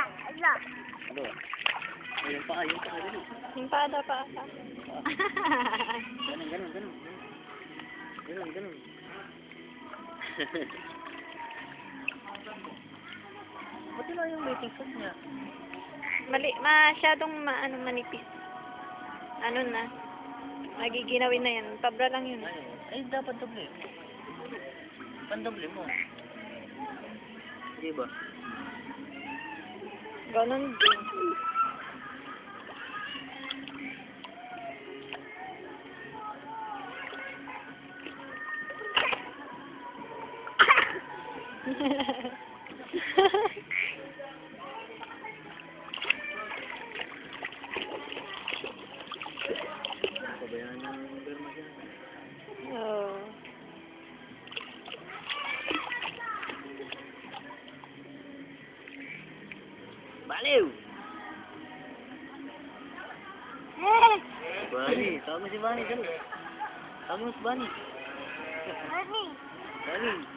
Ala. Ano? Ay, yung paa, ganun. Yung pada pa. Ganun. Ganun. Buti lang yung waiting foot niya. Masyadong manipis. Ano na? Magiginawin na yan. Tabra lang yun. Ay, dapat doble. Pandoble mo. Di ba? Ganon din. Pabayaan niya yung berma siya. Oh. Baliw! Bani, tawag mo si Bani, dali. Tawag mo si Bani. Bani. Bani.